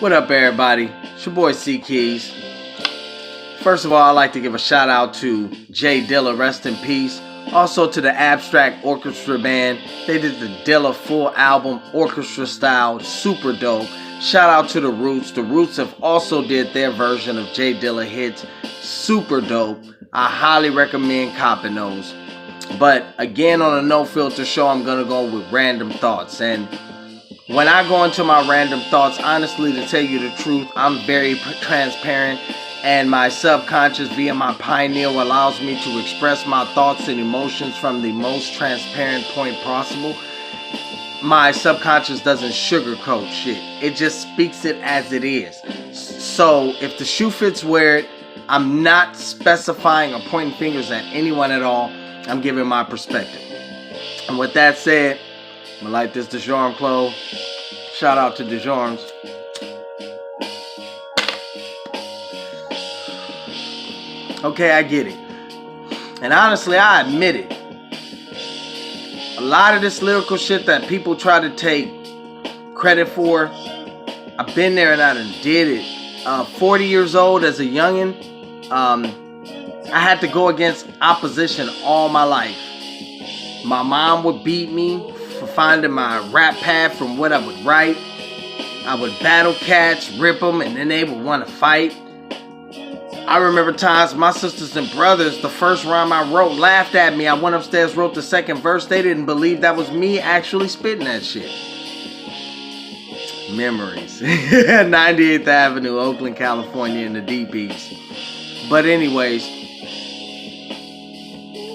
What up, everybody? It's your boy C Keys. First of all, I'd like to give a shout out to Jay Dilla, rest in peace. Also to the Abstract Orchestra Band. They did the Dilla full album, orchestra style, super dope. Shout out to the Roots. The Roots have also did their version of Jay Dilla hits, super dope. I highly recommend copping those. But again, on a No Filter show, I'm gonna go with random thoughts. And when I go into my random thoughts, honestly, to tell you the truth, I'm very transparent, and my subconscious via my pineal allows me to express my thoughts and emotions from the most transparent point possible. My subconscious doesn't sugarcoat shit. It just speaks it as it is. So if the shoe fits, wear it. I'm not specifying or pointing fingers at anyone at all. I'm giving my perspective. And with that said, I'm gonna light this DeJarme clove. Shout out to DeJarmes. Okay, I get it. And honestly, I admit it. A lot of this lyrical shit that people try to take credit for, I've been there and I done did it. 40 years old as a youngin', I had to go against opposition all my life. My mom would beat me for finding my rap path from what I would write. I would battle cats, rip them, and then they would want to fight. I remember times my sisters and brothers, the first rhyme I wrote, laughed at me. I went upstairs, wrote the second verse. They didn't believe that was me actually spitting that shit. Memories. 98th Avenue, Oakland, California, in the Deep East. But anyways,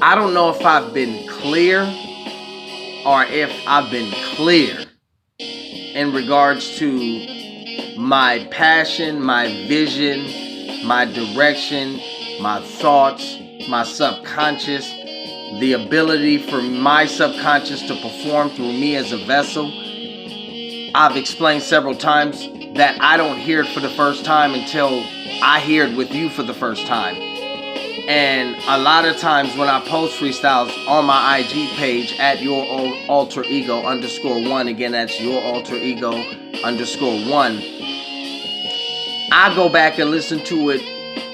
I don't know if I've been clear or if I've been clear in regards to my passion, my vision, my direction, my thoughts, my subconscious, the ability for my subconscious to perform through me as a vessel. I've explained several times that I don't hear it for the first time until I hear it with you for the first time. And a lot of times when I post freestyles on my IG page at your alter ego _1, again, that's your alter ego _1, I go back and listen to it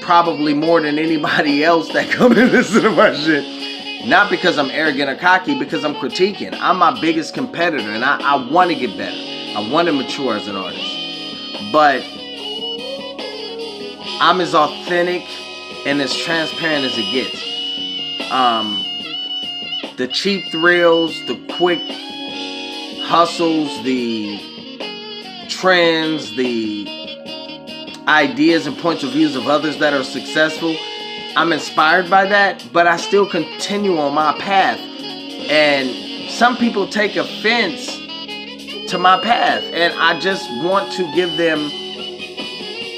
probably more than anybody else that come and listen to my shit. Not because I'm arrogant or cocky, because I'm critiquing. I'm my biggest competitor, and I want to get better. I want to mature as an artist. But I'm as authentic and as transparent as it gets. The cheap thrills, the quick hustles, the trends, the ideas and points of views of others that are successful, I'm inspired by that, but I still continue on my path. And some people take offense to my path, and I just want to give them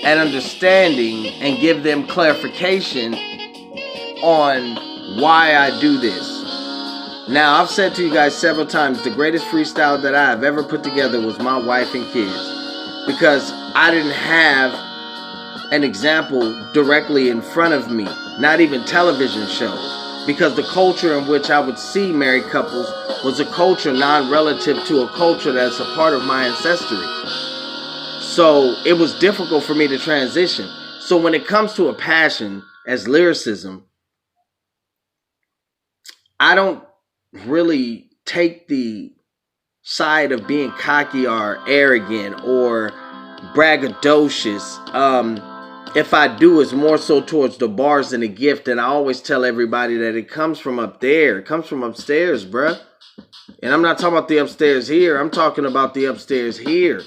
an understanding and give them clarification on why I do this. Now, I've said to you guys several times, the greatest freestyle that I have ever put together was my wife and kids, because I didn't have an example directly in front of me, not even television shows, because the culture in which I would see married couples was a culture non-relative to a culture that's a part of my ancestry. So it was difficult for me to transition. So when it comes to a passion as lyricism, I don't really take the side of being cocky or arrogant or braggadocious. If I do, it's more so towards the bars and the gift. And I always tell everybody that it comes from up there. It comes from upstairs, bruh. And I'm not talking about the upstairs here. I'm talking about the upstairs here.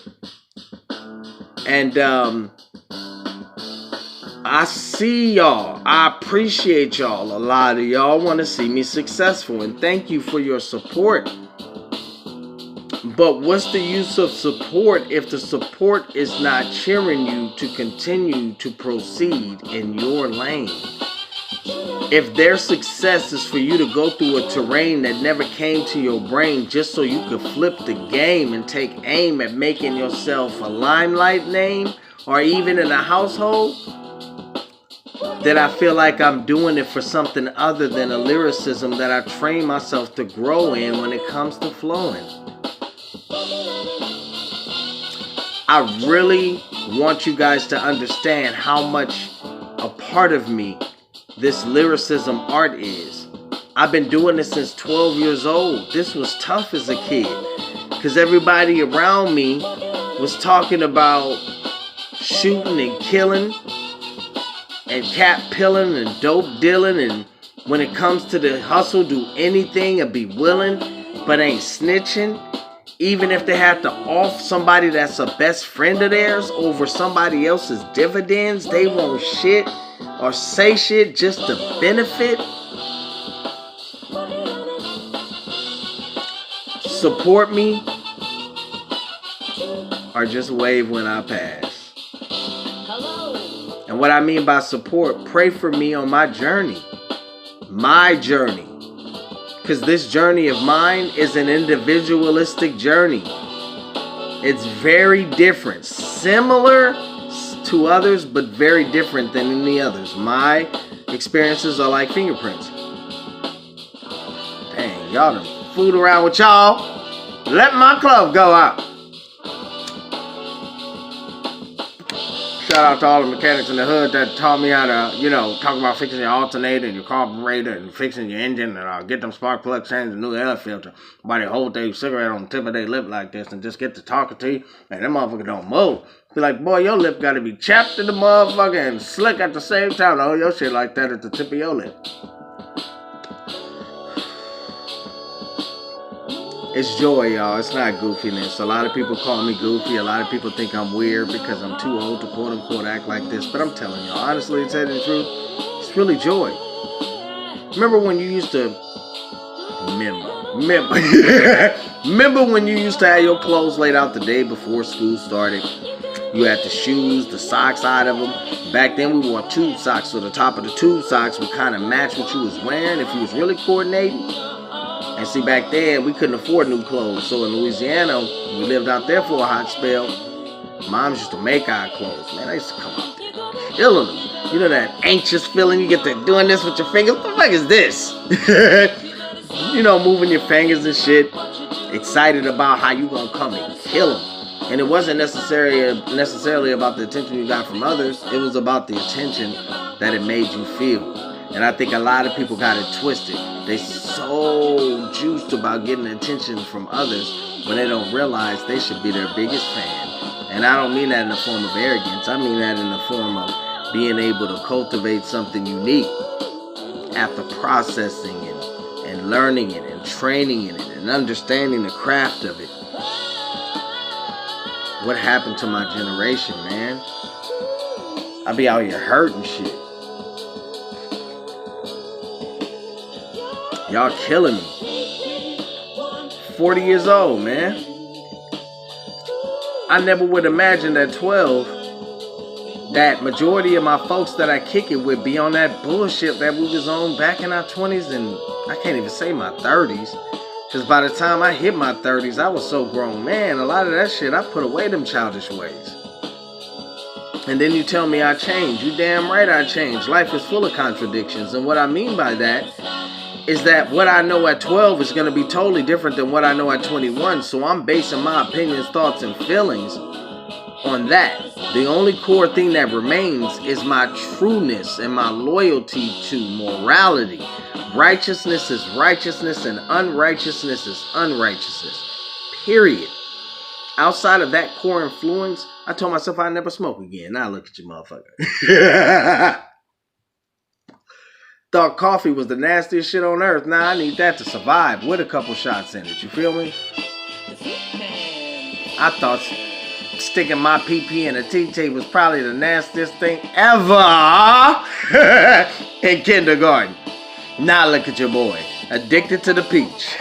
And I see y'all. I appreciate y'all. A lot of y'all want to see me successful. And thank you for your support. But what's the use of support if the support is not cheering you to continue to proceed in your lane? If their success is for you to go through a terrain that never came to your brain just so you could flip the game and take aim at making yourself a limelight name or even in a household, then I feel like I'm doing it for something other than a lyricism that I train myself to grow in when it comes to flowing. I really want you guys to understand how much a part of me this lyricism art is. I've been doing this since 12 years old. This was tough as a kid because everybody around me was talking about shooting and killing and cat pilling and dope dealing, and when it comes to the hustle, do anything and be willing, but ain't snitching. Even if they have to off somebody that's a best friend of theirs over somebody else's dividends, they won't shit or say shit just to benefit. Support me or just wave when I pass. And what I mean by support, pray for me on my journey. My journey. Because this journey of mine is an individualistic journey. It's very different. Similar to others, but very different than any others. My experiences are like fingerprints. Dang, y'all done fooled around with y'all. Let my club go out. Shout out to all the mechanics in the hood that taught me how to, talk about fixing your alternator and your carburetor and fixing your engine and get them spark plugs changed, a new air filter. Somebody hold their cigarette on the tip of their lip like this and just get to talking to you, and them motherfucker don't move. Be like, boy, your lip gotta be chapped in the motherfucker and slick at the same time. Oh, your shit like that at the tip of your lip. It's joy, y'all. It's not goofiness. A lot of people call me goofy. A lot of people think I'm weird because I'm too old to quote-unquote act like this. But I'm telling y'all, honestly, to tell you the truth, it's really joy. Remember when you used to... Remember when you used to have your clothes laid out the day before school started? You had the shoes, the socks out of them. Back then, we wore tube socks, so the top of the tube socks would kind of match what you was wearing if you was really coordinating. And see, back then, we couldn't afford new clothes. So in Louisiana, we lived out there for a hot spell. Moms used to make our clothes. Man, I used to come out there killing them. You know that anxious feeling you get to doing this with your fingers? What the fuck is this? Moving your fingers and shit. Excited about how you gonna come and kill them. And it wasn't necessarily about the attention you got from others. It was about the attention that it made you feel. And I think a lot of people got it twisted. They so juiced about getting attention from others when they don't realize they should be their biggest fan. And I don't mean that in the form of arrogance. I mean that in the form of being able to cultivate something unique after processing and learning it and training in it and understanding the craft of it. What happened to my generation, man? I be out here hurting shit. Y'all killing me. 40 years old, man. I never would imagine at 12 that majority of my folks that I kick it with be on that bullshit that we was on back in our 20s and I can't even say my 30s. Because by the time I hit my 30s, I was so grown. Man, a lot of that shit, I put away them childish ways. And then you tell me I changed. You damn right I changed. Life is full of contradictions. And what I mean by that is that what I know at 12 is going to be totally different than what I know at 21. So I'm basing my opinions, thoughts, and feelings on that. The only core thing that remains is my trueness and my loyalty to morality. Righteousness is righteousness and unrighteousness is unrighteousness. Period. Outside of that core influence, I told myself I'd never smoke again. Now look at you, motherfucker. Thought coffee was the nastiest shit on earth. Now I need that to survive with a couple shots in it. You feel me? I thought sticking my PP in a TT was probably the nastiest thing ever in kindergarten. Now look at your boy. Addicted to the peach.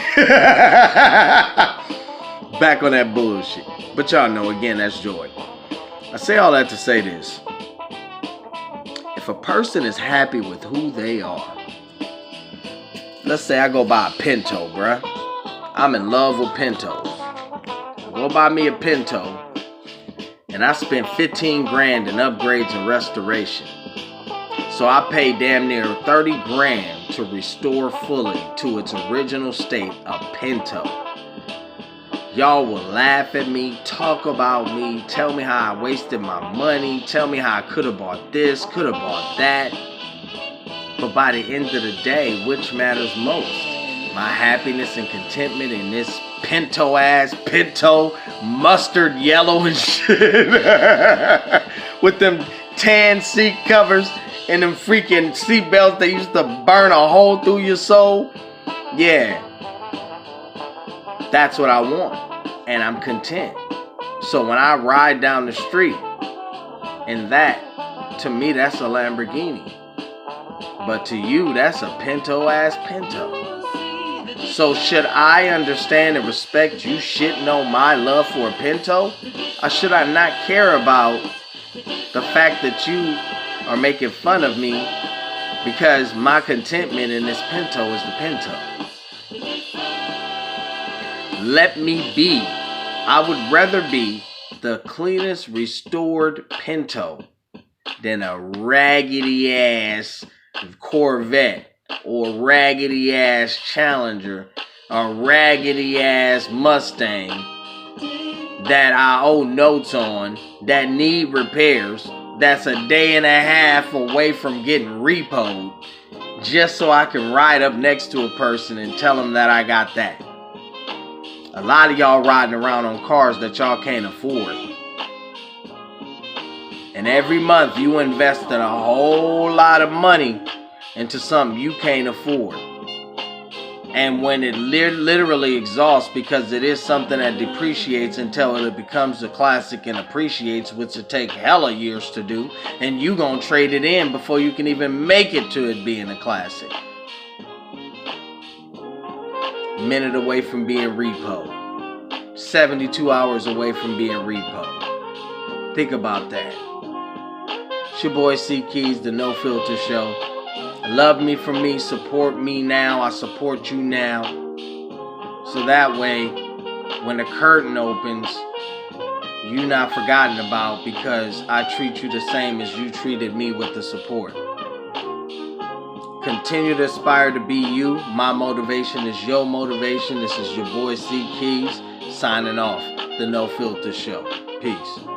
Back on that bullshit. But y'all know, again, that's joy. I say all that to say this. If a person is happy with who they are, let's say I go buy a Pinto, bruh. I'm in love with Pintos. Go buy me a Pinto, and I spent 15 grand in upgrades and restoration. So I paid damn near 30 grand to restore fully to its original state a Pinto. Y'all will laugh at me, talk about me, tell me how I wasted my money, tell me how I could have bought this, could have bought that. But by the end of the day, which matters most? My happiness and contentment in this Pinto mustard yellow and shit with them tan seat covers and them freaking seat belts that used to burn a hole through your soul. Yeah. That's what I want, and I'm content. So when I ride down the street, and that, to me, that's a Lamborghini. But to you, that's a Pinto. So should I understand and respect you shitting on my love for a Pinto? Or should I not care about the fact that you are making fun of me because my contentment in this Pinto is the Pinto? Let me be. I would rather be the cleanest restored Pinto than a raggedy ass Corvette or raggedy ass Challenger or raggedy ass Mustang that I owe notes on, that need repairs, that's a day and a half away from getting repoed, just so I can ride up next to a person and tell them that I got that. A lot of y'all riding around on cars that y'all can't afford. And every month you investing a whole lot of money into something you can't afford. And when it literally exhausts, because it is something that depreciates until it becomes a classic and appreciates, which will take hella years to do, and you gonna trade it in before you can even make it to it being a classic. Minute away from being repo. 72 hours away from being repo. Think about that. It's your boy C Keys, the No Filter Show. Love me for me, support me now. I support you now. So that way, when the curtain opens, you're not forgotten about, because I treat you the same as you treated me with the support. Continue to aspire to be you. My motivation is your motivation. This is your boy C Keys signing off. The No Filter Show. Peace.